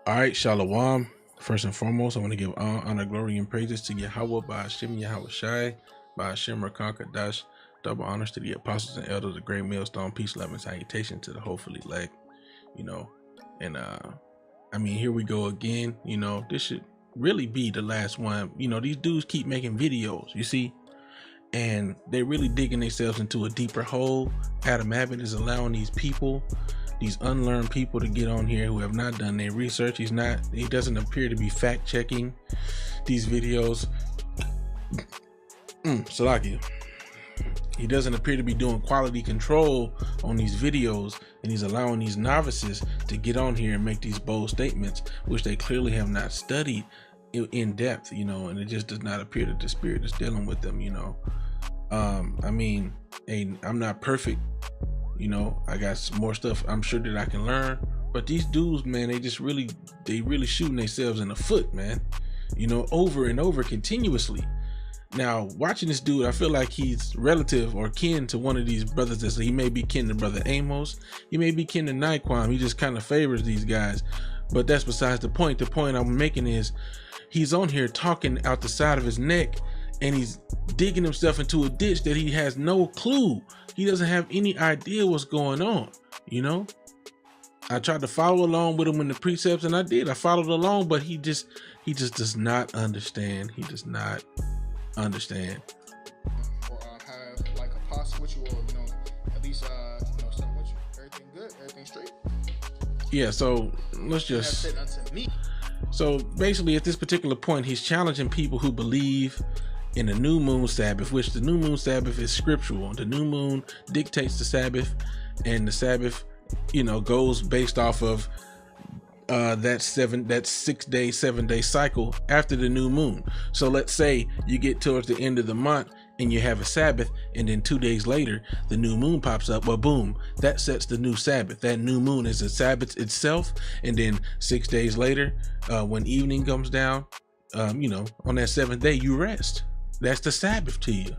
All right, Shalom. First and foremost, I want to give honor, glory, and praises to Yahweh by Hashem Yahweh Shai, by Hashem Rakhan Kadash. Double honors to the apostles and elders, the great millstone, peace, love, and salutation to the hopefully elect. And I mean, here we go again. This should really be the last one. These dudes keep making videos, you see, and they're really digging themselves into a deeper hole. Adam Abott is allowing these people, these unlearned people, to get on here who have not done their research. He doesn't appear to be fact checking these videos. Salakia. He doesn't appear to be doing quality control on these videos, and he's allowing these novices to get on here and make these bold statements, which they clearly have not studied in depth, and it just does not appear that the spirit is dealing with them. I mean, I'm not perfect. I got some more stuff I'm sure that I can learn, but these dudes, man, they really shooting themselves in the foot, man, over and over continuously. Now, watching this dude, I feel like he's relative or kin to one of these brothers. He may be kin to Brother Amos. He may be kin to Naquan. He just kind of favors these guys, but that's besides the point. The point I'm making is he's on here talking out the side of his neck, and he's digging himself into a ditch that he has no clue. He doesn't have any idea what's going on. I tried to follow along with him in the precepts, and I did. I followed along, but he just does not understand. He does not understand. Or have like a posse with you, or at least start with you. Everything good? Everything straight? Yeah. So let's just. Said unto me. So basically, at this particular point, he's challenging people who believe in the new moon Sabbath, which the new moon Sabbath is scriptural. The new moon dictates the Sabbath, and the Sabbath, goes based off of that 6-day, 7-day cycle after the new moon. So let's say you get towards the end of the month and you have a Sabbath, and then 2 days later the new moon pops up. Well, boom, that sets the new Sabbath. That new moon is a Sabbath itself, and then 6 days later, when evening comes down, on that 7th day you rest. That's the Sabbath to you.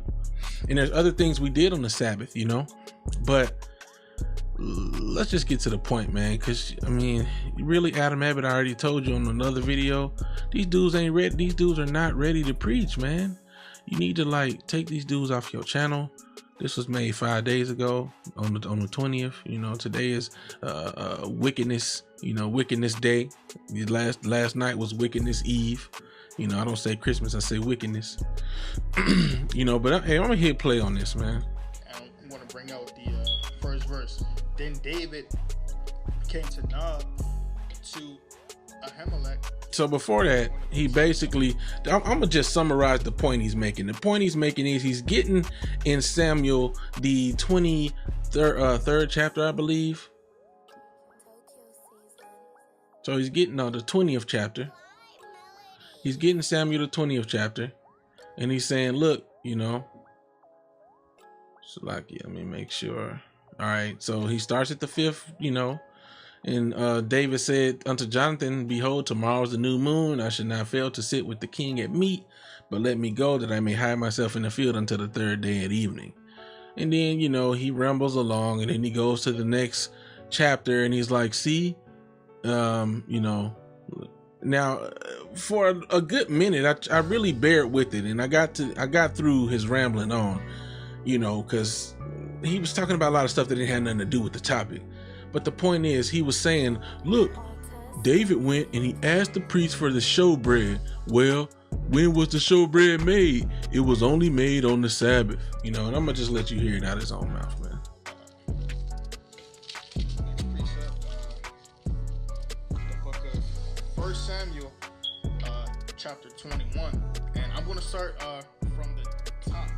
And there's other things we did on the Sabbath, but let's just get to the point, man, because really, Adam Abott, I already told you on another video, these dudes ain't ready. These dudes are not ready to preach, man. You need to take these dudes off your channel. This was made 5 days ago on the 20th. Today is wickedness, wickedness day. Last night was wickedness eve. I don't say Christmas, I say wickedness. But I'm gonna hit play on this, man. I want to bring out the first verse. Then David came to Nob to Ahimelech. So before that, he basically, I'm gonna just summarize the point he's making. The point he's making is he's getting in Samuel, the 23rd chapter, I believe. So he's getting on the 20th chapter. He's getting Samuel the 20th chapter, and he's saying, look, so let me make sure. All right, so he starts at the 5th, and David said unto Jonathan, behold, tomorrow is the new moon. I should not fail to sit with the king at meat, but let me go that I may hide myself in the field until the 3rd day at evening. And then, he rambles along, and then he goes to the next chapter, and he's like, see, now for a good minute, I really bared with it, and I got through his rambling on, because he was talking about a lot of stuff that didn't have nothing to do with the topic. But the point is, he was saying, look, David went and he asked the priest for the showbread. Well, when was the showbread made? It was only made on the Sabbath. And I'm gonna just let you hear it out of his own mouth, man. Next precept, the book of 1 Samuel, chapter 21. And I'm gonna start from the top,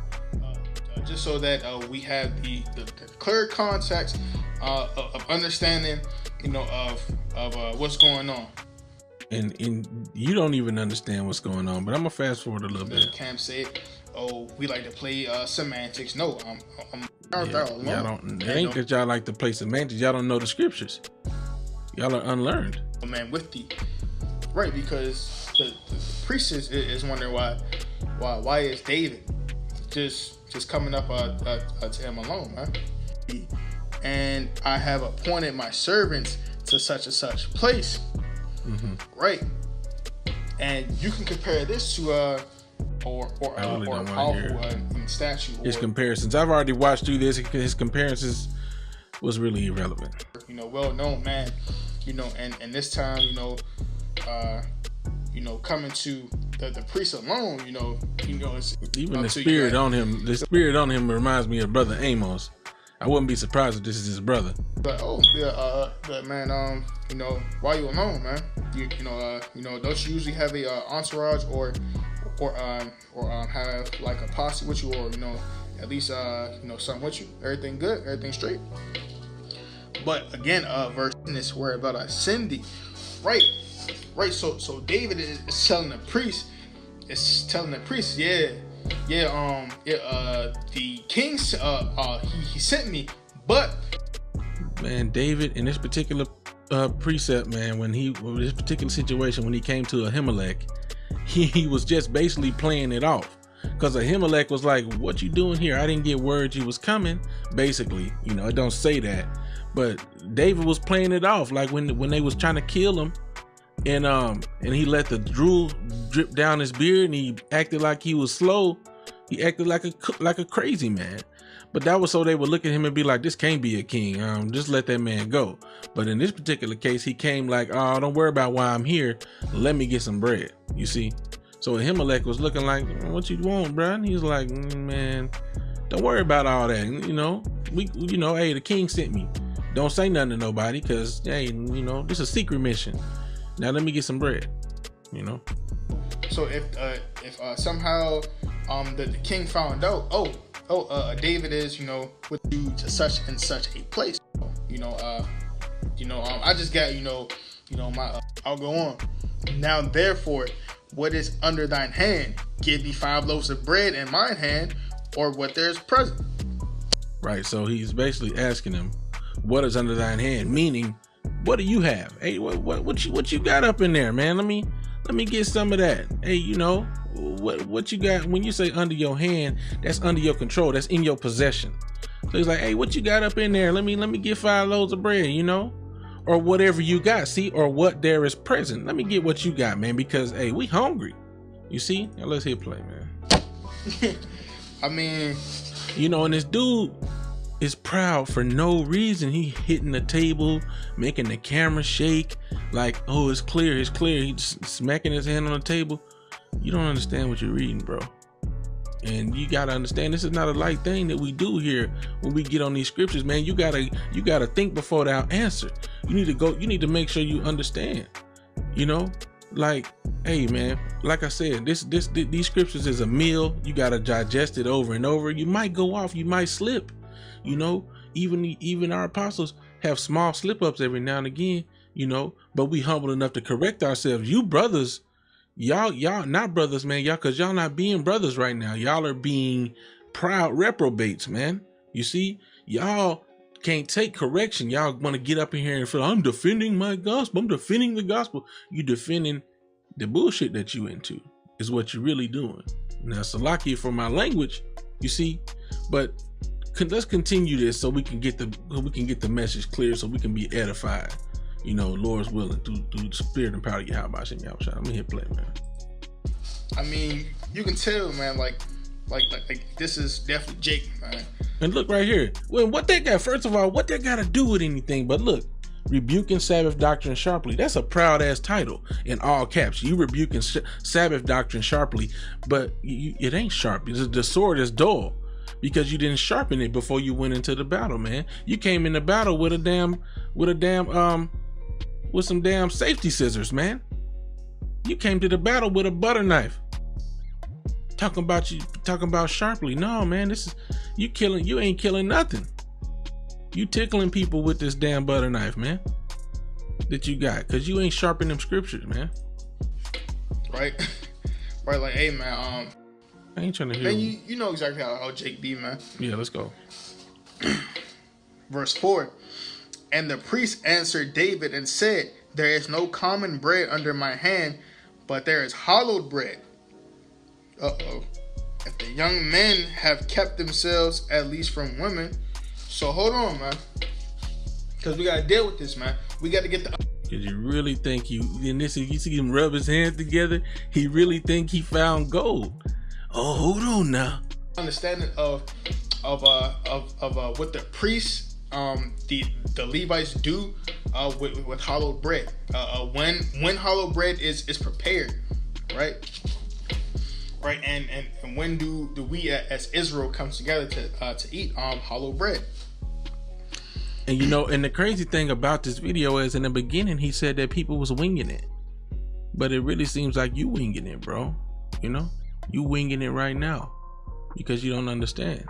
just so that we have the clear context of understanding, of what's going on. And you don't even understand what's going on, but I'm gonna fast forward a little bit. Cam said, "Oh, we like to play semantics." No, I'm y'all don't. It ain't that y'all like to play semantics. Y'all don't know the scriptures. Y'all are unlearned. Man, with the right, because the priest is wondering why is David just coming up to him alone, man? And I have appointed my servants to such and such place. right? And you can compare this to a powerful statue. His comparisons. I've already watched through this. His comparisons was really irrelevant. Well known man. And this time, coming to the priest alone, it's, even the spirit on him. The spirit on him reminds me of Brother Amos. I wouldn't be surprised if this is his brother. But but man, why you alone, man? Don't you usually have a entourage or have like a posse with you, or at least something with you? Everything good? Everything straight? But again, verse this where about Cindy, right? So David is telling the priest, the king he sent me, but man, David in this particular precept, man, when this particular situation, when he came to Ahimelech, he was just basically playing it off, because Ahimelech was like, "What you doing here? I didn't get word you was coming." Basically, it don't say that, but David was playing it off, like when they was trying to kill him. And he let the drool drip down his beard, and he acted like he was slow. He acted like a crazy man. But that was so they would look at him and be like, "This can't be a king. Just let that man go." But in this particular case, he came like, "Oh, don't worry about why I'm here. Let me get some bread." You see? So Ahimelech was looking like, "What you want, bro?" And he's like, "Man, don't worry about all that. Hey, the king sent me. Don't say nothing to nobody, because hey, this is a secret mission. Now let me get some bread." So if somehow the king found out, David is with you to such and such a place, I just got my I'll go on. Now therefore, what is under thine hand? Give me 5 loaves of bread in mine hand, or what there is present. Right. So he's basically asking him, what is under thine hand? Meaning, what do you have? Hey, what you got up in there, man? Let me get some of that. Hey, what you got? When you say under your hand, that's under your control. That's in your possession. So he's like, "Hey, what you got up in there? Let me get 5 loaves of bread, or whatever you got. See, or what there is present. Let me get what you got, man, because hey, we hungry. You see? Now let's hit play, man." I mean, and this dude is proud for no reason. He hitting the table, making the camera shake, like, "Oh, it's clear, it's clear." He just smacking his hand on the table. You don't understand what you're reading, bro. And you gotta understand, this is not a light thing that we do here when we get on these scriptures, man. You gotta think before thou answer. You need to make sure you understand. Like, hey, man, like I said, these scriptures is a meal. You gotta digest it over and over. You might go off, you might slip. Even our apostles have small slip-ups every now and again, but we humble enough to correct ourselves. You brothers, y'all not brothers, man, because y'all not being brothers right now. Y'all are being proud reprobates, man. You see, y'all can't take correction. Y'all want to get up in here and feel, "I'm defending my gospel. I'm defending the gospel." You defending the bullshit that you into is what you're really doing. Now, Salakia for my language, you see, but let's continue this so we can get the message clear, so we can be edified. Lord's willing, through the spirit and power of Yahweh. I'm gonna hit play, man. I mean, you can tell, man. Like this is definitely Jake, man. And look right here. Well, what they got? First of all, what they got to do with anything? But look, rebuking Sabbath doctrine sharply. That's a proud ass title in all caps. You rebuking Sabbath doctrine sharply, but it ain't sharp. The sword is dull, because you didn't sharpen it before you went into the battle, man. You came in the battle with some damn safety scissors, man. You came to the battle with a butter knife. Talking about sharply. No, man, you ain't killing nothing. You tickling people with this damn butter knife, man, that you got, because you ain't sharpening them scriptures, man. Right, like, hey, man, I ain't trying to hear. Man, you know exactly how Jake be, man. Yeah, let's go. Verse 4. And the priest answered David and said, "There is no common bread under my hand, but there is hollowed bread." If the young men have kept themselves at least from women. So hold on, man, because we gotta deal with this, man. We gotta get Cause you really think you see him rub his hands together. He really think he found gold. Oh, hold on now. Understanding of what the priests, the Levites do with hallowed bread. When hallowed bread is prepared, right? Right, and when do we as Israel come together to eat hallowed bread? And and the crazy thing about this video is, in the beginning, he said that people was winging it, but it really seems like you winging it, bro. You winging it right now because you don't understand.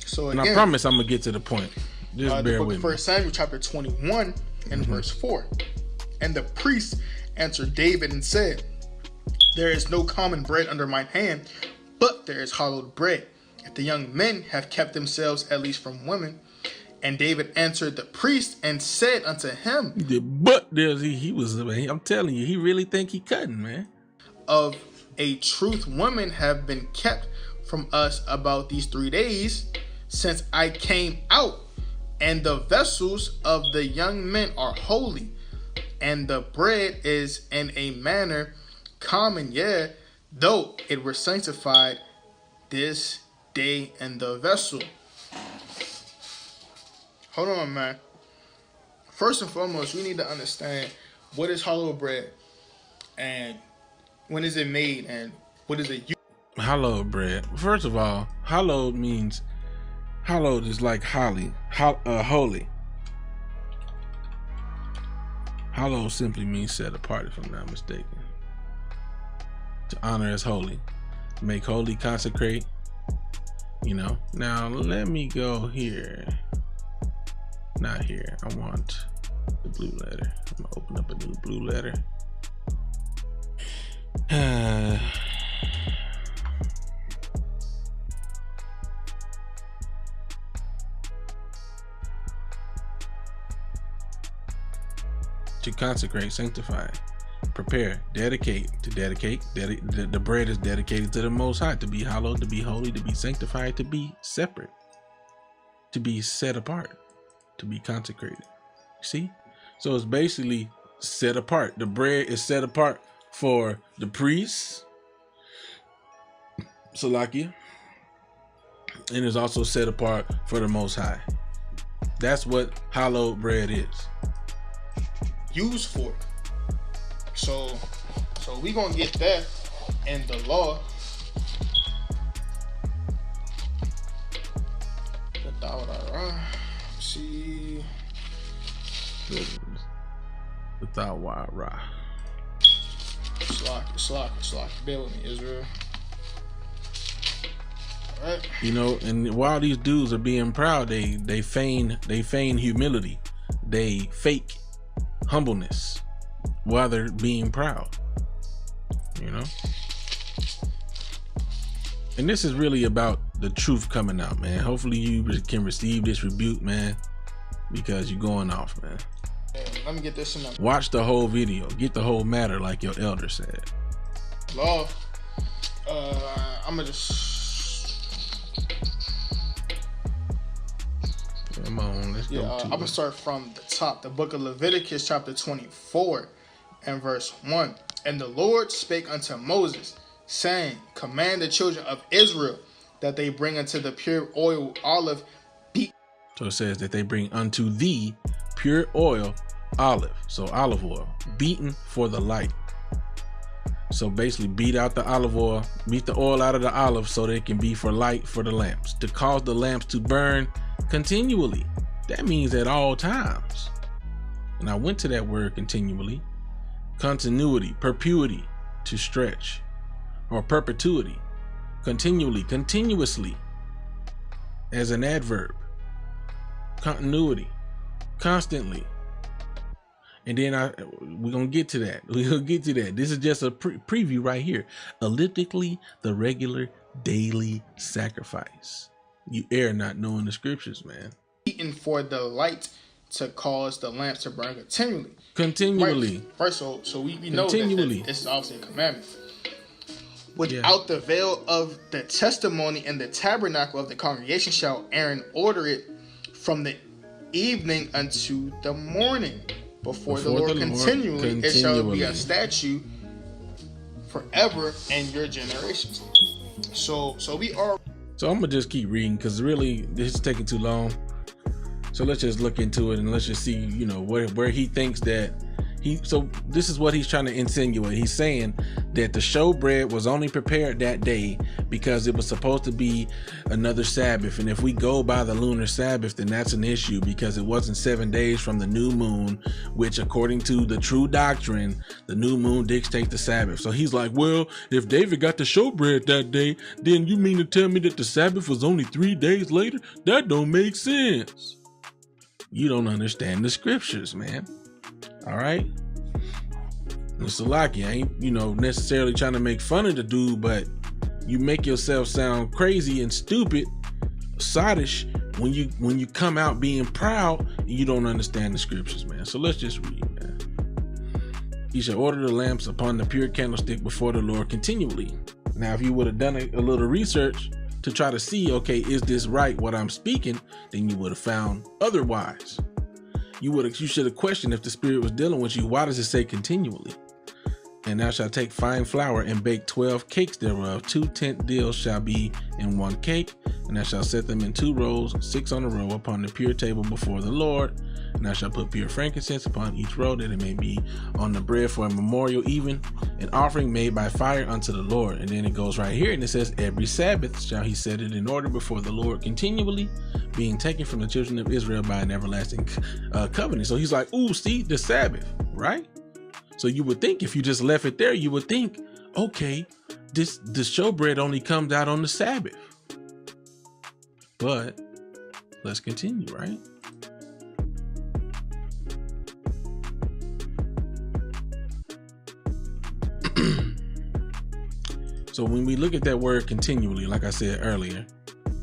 So again, and I promise I'm gonna get to the point. Just bear with me. 1 Samuel chapter 21 and verse 4. And the priest answered David and said, "There is no common bread under mine hand, but there is hallowed bread. If the young men have kept themselves at least from women." And David answered the priest and said unto him, "But there's he was, man. I'm telling you, he really think he cutting, man. Of a truth, women have been kept from us about these 3 days since I came out, and the vessels of the young men are holy, and the bread is in a manner common, yea, though it were sanctified this day in the vessel." Hold on, man. First and foremost, we need to understand what is hallowed bread and when is it made and what is it used. Hallowed bread. First of all, hallowed is like holy. Hallowed simply means set apart, if I'm not mistaken. To honor as holy. Make holy, consecrate. Now let me go here. Not here. I want the blue letter. I'm gonna open up a new blue letter. To consecrate, sanctify, prepare, dedicate. To dedicate, the bread is dedicated to the Most High, to be hallowed, to be holy, to be sanctified, to be separate, to be set apart, to be consecrated. See? So it's basically set apart. The bread is set apart for the priests, Salakia, and is also set apart for the Most High. That's what hallowed bread is used for. So we gonna get that in the law. See, without why. Slack. Bear with me, Israel. All right. And while these dudes are being proud, they feign humility. They fake humbleness while they're being proud. And this is really about the truth coming out, man. Hopefully you can receive this rebuke, man, because you're going off, man. Let me get this in. Watch the whole video. Get the whole matter, like your elder said. Law. I'm gonna just. Come on, let's go. I'm gonna start from the top. The book of Leviticus, chapter 24, and verse 1. And the Lord spake unto Moses, saying, "Command the children of Israel that they bring unto the pure oil olive." So it says that they bring unto thee pure oil olive. So olive oil, beaten for the light. So basically beat out the olive oil, beat the oil out of the olive so that it can be for light for the lamps, to cause the lamps to burn continually. That means at all times. And I went to that word continually. Continuity, perpetuity, to stretch, or perpetuity, continually, continuously, as an adverb. Continuity, constantly. And then we're gonna get to that. This is just a preview right here. Elliptically, the regular daily sacrifice. You err not knowing the scriptures, man. Eaten for the light, to cause the lamps to burn continually. Continually. Right. So we know that this is obviously a commandment. Without the veil of the testimony and the tabernacle of the congregation shall Aaron order it from the evening unto the morning. before the Lord continually. It shall be a statute forever in your generations. So we are. So I'm gonna just keep reading because really this is taking too long. So let's just look into it and let's just see, you know, where he thinks that so this is what he's trying to insinuate. He's saying that the showbread was only prepared that day because it was supposed to be another Sabbath. And if we go by the lunar Sabbath, then that's an issue because it wasn't 7 days from the new moon, which according to the true doctrine, the new moon dictates the Sabbath. So he's like, well, if David got the showbread that day, then you mean to tell me that the Sabbath was only 3 days later? That don't make sense. You don't understand the scriptures, man. All right. Mr. Lockie, I ain't, necessarily trying to make fun of the dude, but you make yourself sound crazy and stupid, sottish when you come out being proud and you don't understand the scriptures, man. So let's just read, man. He shall order the lamps upon the pure candlestick before the Lord continually. Now, if you would have done a little research to try to see, okay, is this right what I'm speaking, then you would have found otherwise. You should have questioned if the Spirit was dealing with you. Why does it say continually? And thou shalt take fine flour and bake 12 cakes thereof. 2 tenth deals shall be in 1 cake, and thou shalt set them in 2 rows, 6 on a row, upon the pure table before the Lord. And thou shalt put pure frankincense upon each row, that it may be on the bread for a memorial, even an offering made by fire unto the Lord. And then it goes right here, and it says, every Sabbath shall he set it in order before the Lord continually, being taken from the children of Israel by an everlasting covenant. So he's like, ooh, see, the Sabbath, right? So you would think if you just left it there, you would think, okay, the showbread only comes out on the Sabbath. But let's continue, right? So when we look at that word continually, like I said earlier,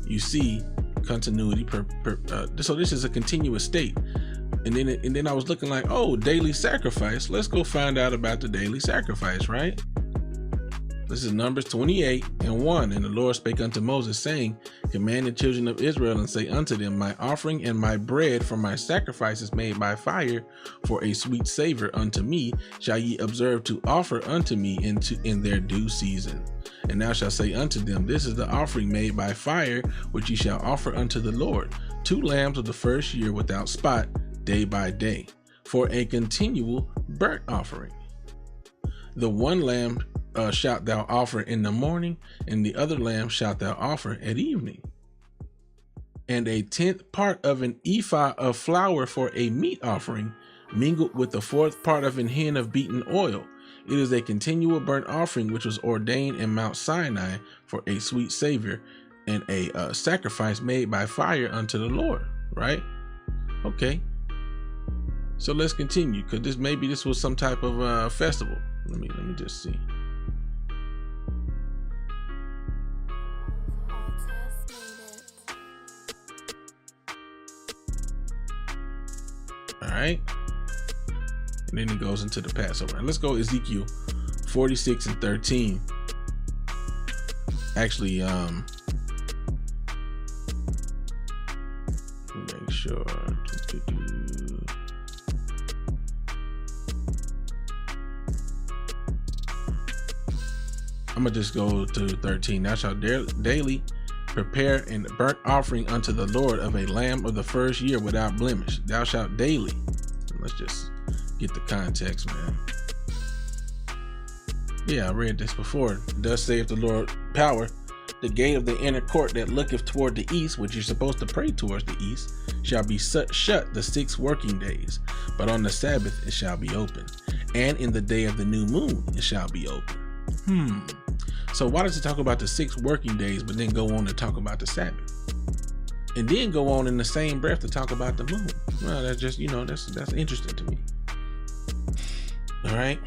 you see continuity. So this is a continuous state. And then I was looking like, oh, daily sacrifice. Let's go find out about the daily sacrifice, right? This is Numbers 28:1. And the Lord spake unto Moses, saying, command the children of Israel and say unto them, my offering and my bread for my sacrifices made by fire for a sweet savor unto me shall ye observe to offer unto me in their due season. And thou shalt say unto them, this is the offering made by fire which ye shall offer unto the Lord, 2 lambs of the first year without spot, day by day, for a continual burnt offering. The 1 lamb shalt thou offer in the morning, and the other lamb shalt thou offer at evening. And a 10th part of an ephah of flour for a meat offering, mingled with the 4th part of an hin of beaten oil. It is a continual burnt offering which was ordained in Mount Sinai for a sweet savor, and a sacrifice made by fire unto the Lord. Right? Okay. So let's continue, because maybe this was some type of festival. Let me just see. All right. And then it goes into the Passover. And let's go Ezekiel 46:13. Actually, make sure. I'm gonna just go to 13. Thou shalt daily prepare a burnt offering unto the Lord of a lamb of the first year without blemish. Thou shalt daily. Let's just get the context, man. Yeah, I read this before. Thus saith the Lord power, the gate of the inner court that looketh toward the east, which you're supposed to pray towards the east, shall be shut the 6 working days, but on the Sabbath it shall be open, and in the day of the new moon it shall be open. So why does it talk about the 6 working days, but then go on to talk about the Sabbath, and then go on in the same breath to talk about the moon? Well, that's just, that's interesting to me. All right.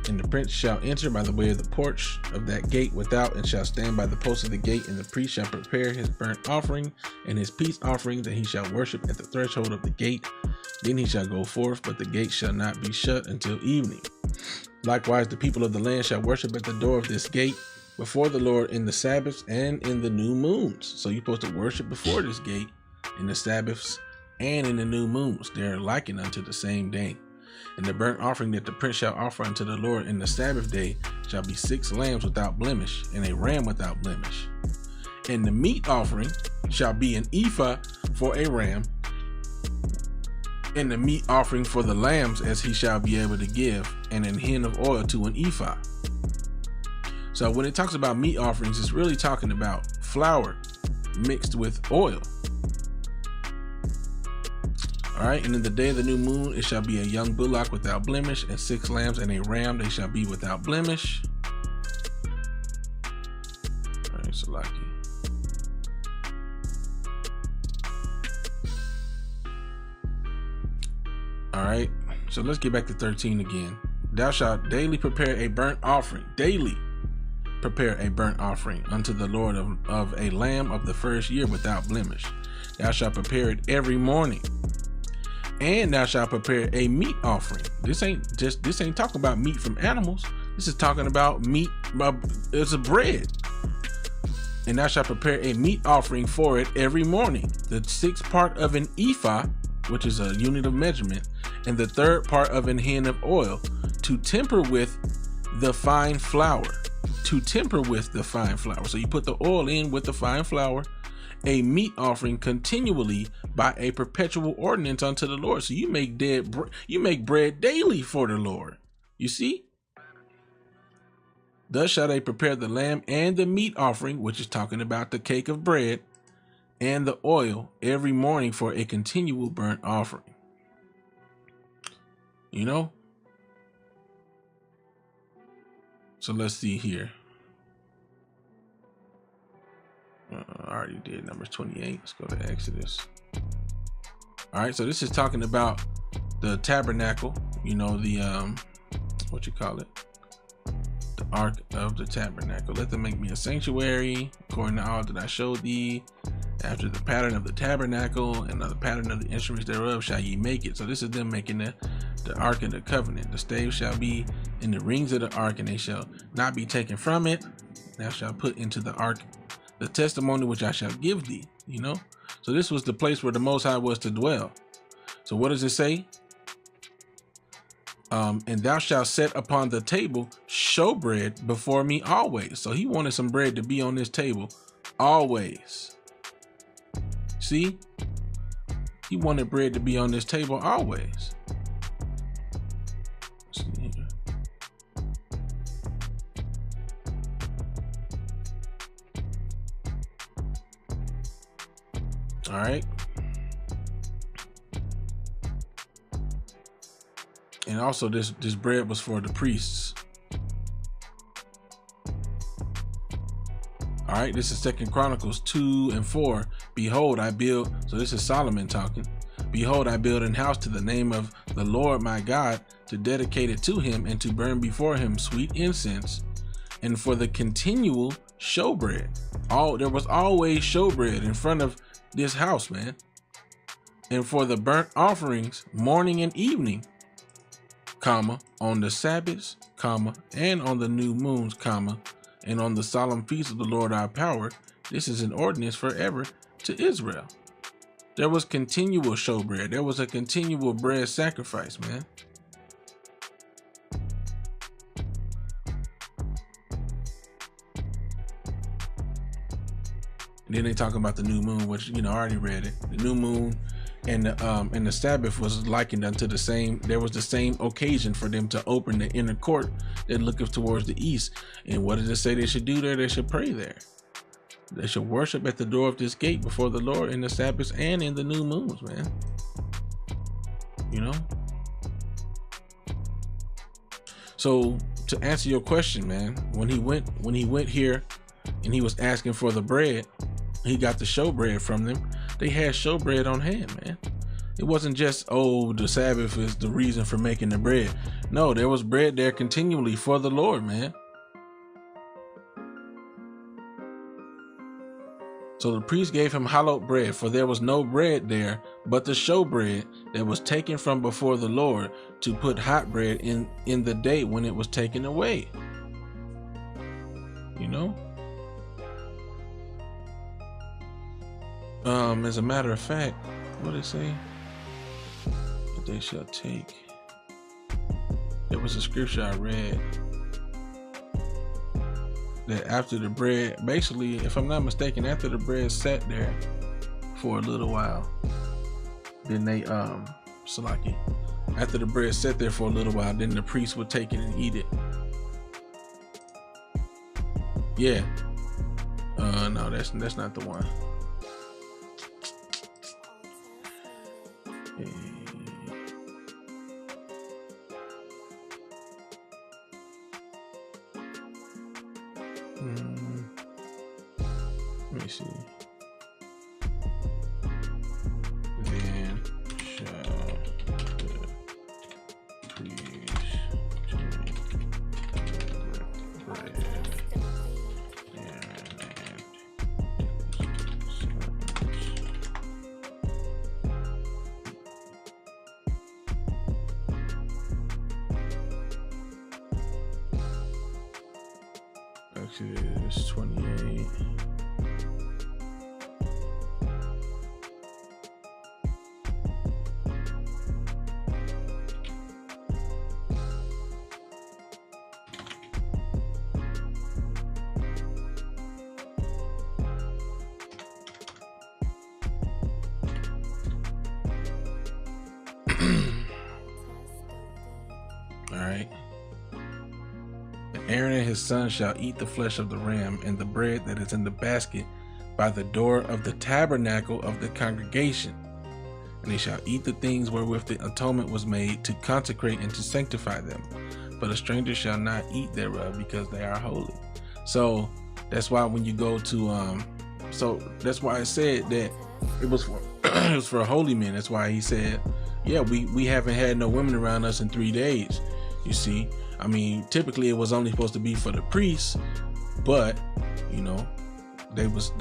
And the prince shall enter by the way of the porch of that gate without, and shall stand by the post of the gate, and the priest shall prepare his burnt offering and his peace offering, that he shall worship at the threshold of the gate. Then he shall go forth, but the gate shall not be shut until evening. Likewise, the people of the land shall worship at the door of this gate before the Lord in the Sabbaths and in the new moons. So you're supposed to worship before this gate in the Sabbaths and in the new moons. They are likened unto the same day. And the burnt offering that the prince shall offer unto the Lord in the Sabbath day shall be 6 lambs without blemish, and a ram without blemish. And the meat offering shall be an ephah for a ram, and the meat offering for the lambs as he shall be able to give, and an hin of oil to an ephah. So when it talks about meat offerings, it's really talking about flour mixed with oil. All right, and in the day of the new moon, it shall be a young bullock without blemish, and 6 lambs and a ram, they shall be without blemish. All right, so lucky. All right, so let's get back to 13 again. Thou shalt daily prepare a burnt offering. Daily prepare a burnt offering unto the Lord of a lamb of the first year without blemish. Thou shalt prepare it every morning. And thou shalt prepare a meat offering. This ain't talking about meat from animals. This is talking about meat. It's a bread. And thou shalt prepare a meat offering for it every morning. The 6th part of an ephah, which is a unit of measurement, and the 3rd part of an hin of oil, to temper with the fine flour. To temper with the fine flour. So you put the oil in with the fine flour. A meat offering continually by a perpetual ordinance unto the Lord. So you make bread daily for the Lord. You see? Thus shall they prepare the lamb and the meat offering, which is talking about the cake of bread, and the oil every morning for a continual burnt offering. You know? So let's see here. I already did Numbers 28. Let's go to Exodus. All right, so this is talking about the tabernacle, you know, the what you call it, the ark of the tabernacle. Let them make me a sanctuary according to all that I showed thee, after the pattern of the tabernacle and the pattern of the instruments thereof shall ye make it. So this is them making the ark of the covenant. The staves shall be in the rings of the ark, and they shall not be taken from it. Thou shalt put into the ark the testimony which I shall give thee. You know, so this was the place where the Most High was to dwell. So what does it say? And thou shalt set upon the table showbread before me always. So he wanted some bread to be on this table always. See, he wanted bread to be on this table always. See here. All right. And also this bread was for the priests. All right, this is 2 Chronicles 2 and 4. Behold, I build, so this is Solomon talking. Behold, I build an house to the name of the Lord my God, to dedicate it to him and to burn before him sweet incense, and for the continual showbread. There was always showbread in front of this house, man. And for the burnt offerings morning and evening, comma, on the Sabbaths, comma, and on the new moons, comma, and on the solemn feast of the Lord our power. This is an ordinance forever to Israel. There was continual showbread. There was a continual bread sacrifice, man. And then they talking about the new moon, which, you know, I already read it. The new moon and the Sabbath was likened unto the same. There was the same occasion for them to open the inner court that looketh towards the east. And what did it say they should do there? They should pray there. They should worship at the door of this gate before the Lord in the Sabbaths and in the new moons, man. You know? So to answer your question, man, when he went here and he was asking for the bread, he got the showbread from them. They had showbread on hand, man. It wasn't just, oh, the Sabbath is the reason for making the bread. No, there was bread there continually for the Lord, man. So the priest gave him hallowed bread, for there was no bread there but the showbread that was taken from before the Lord to put hot bread in the day when it was taken away. You know? As a matter of fact, what did it say? they shall take. There was a scripture I read that after the bread, basically, if I'm not mistaken, after the bread sat there for a little while, then they Salaki. After the bread sat there for a little while, then the priest would take it and eat it. Yeah. No, that's not the one. Let me see. Then shall the priest take bread Exodus 28. All right. Aaron and his sons shall eat the flesh of the ram and the bread that is in the basket by the door of the tabernacle of the congregation. And they shall eat the things wherewith the atonement was made to consecrate and to sanctify them. But a stranger shall not eat thereof, because they are holy. So that's why when you go to so that's why I said that it was for it was for holy men. That's why he said, yeah, we haven't had no women around us in 3 days. You see, I mean, typically it was only supposed to be for the priests, but you know, they was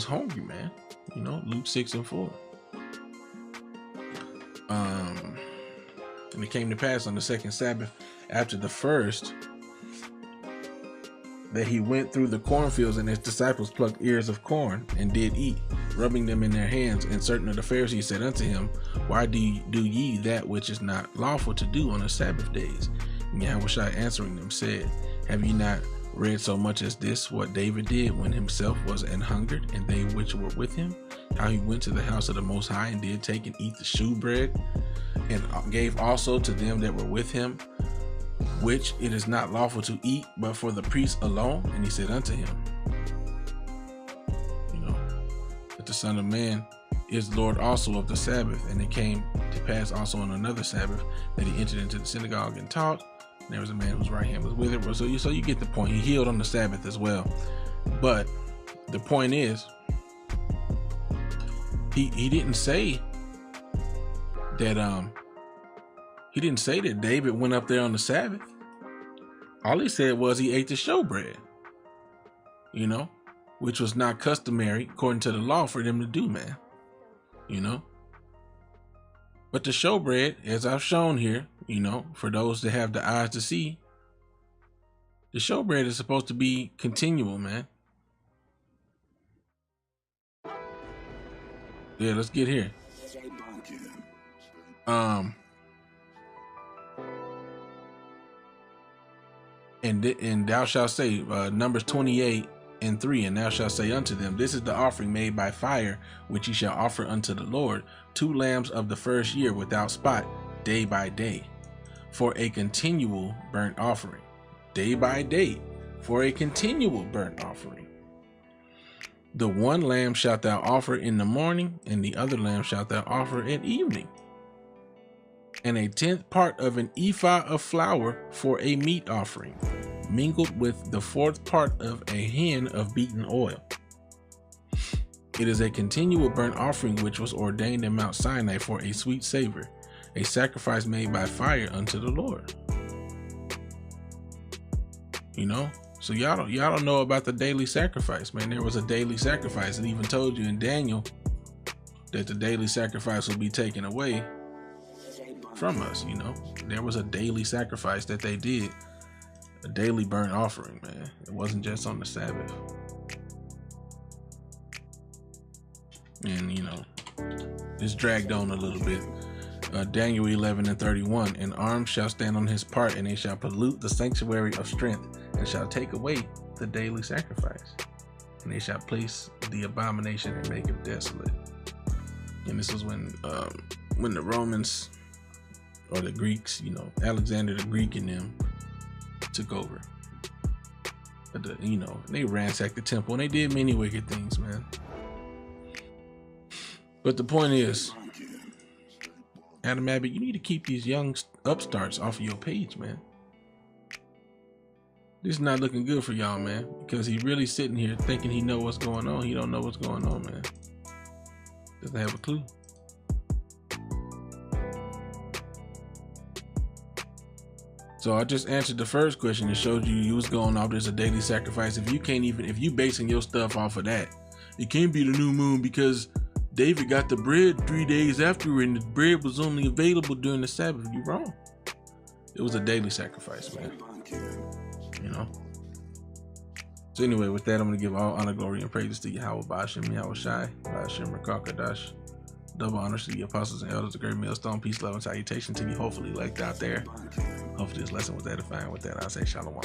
hungry, man. You know, Luke 6:4. And it came to pass on the second Sabbath after the first that he went through the cornfields, and his disciples plucked ears of corn and did eat, rubbing them in their hands. And certain of the Pharisees said unto him, Why do ye that which is not lawful to do on the Sabbath days? And Yahushua answering them said, Have ye not read so much as this, what David did when himself was an hungered, and they which were with him, how he went to the house of the Most High, and did take and eat the shewbread, and gave also to them that were with him, which it is not lawful to eat, but for the priest alone? And he said unto him, you know, that the Son of Man is Lord also of the Sabbath. And it came to pass also on another Sabbath that he entered into the synagogue and taught. And there was a man whose right hand was withered. So you get the point. He healed on the Sabbath as well. But the point is, he didn't say that David went up there on the Sabbath. All he said was he ate the showbread, you know, which was not customary according to the law for them to do, man, you know. But the showbread, as I've shown here, you know, for those that have the eyes to see, the showbread is supposed to be continual, man. Yeah, let's get here. And thou shalt say, Numbers 28:3, and thou shalt say unto them, This is the offering made by fire, which ye shall offer unto the Lord, 2 lambs of the first year without spot, day by day, for a continual burnt offering. Day by day, for a continual burnt offering. The one lamb shalt thou offer in the morning, and the other lamb shalt thou offer at evening. And a 10th part of an ephah of flour for a meat offering, mingled with the 4th part of a hin of beaten oil. It is a continual burnt offering which was ordained in Mount Sinai for a sweet savor, a sacrifice made by fire unto the Lord. You know, so y'all don't know about the daily sacrifice, man. There was a daily sacrifice. It even told you in Daniel that the daily sacrifice will be taken away from us. You know, there was a daily sacrifice that they did, a daily burnt offering, man. It wasn't just on the Sabbath. And you know, it's dragged on a little bit. Daniel 11:31, and arms shall stand on his part, and they shall pollute the sanctuary of strength, and shall take away the daily sacrifice, and they shall place the abomination and make it desolate. And this was when the Romans, or the Greeks, Alexander the Greek and them took over. But they ransacked the temple, and they did many wicked things, man. But the point is, Adam Abbott, you need to keep these young upstarts off of your page, man. This is not looking good for y'all, man, because he really sitting here thinking he know what's going on. He don't know what's going on, man. Doesn't have a clue. So I just answered the first question and showed you was going off there's a daily sacrifice. If you basing your stuff off of that, it can't be the new moon because David got the bread 3 days after, and the bread was only available during the Sabbath. You're wrong. It was a daily sacrifice, man. So anyway, with that, I'm going to give all honor, glory, and praises to Yahweh, Ba'ashem, Yahweh Shai, Ba'ashem, Rakakadash. Double honors to the apostles and elders, the great millstone. Peace, love, and salutation to you, hopefully elect out there. Hopefully this lesson was edifying. With that, I'll say shalom.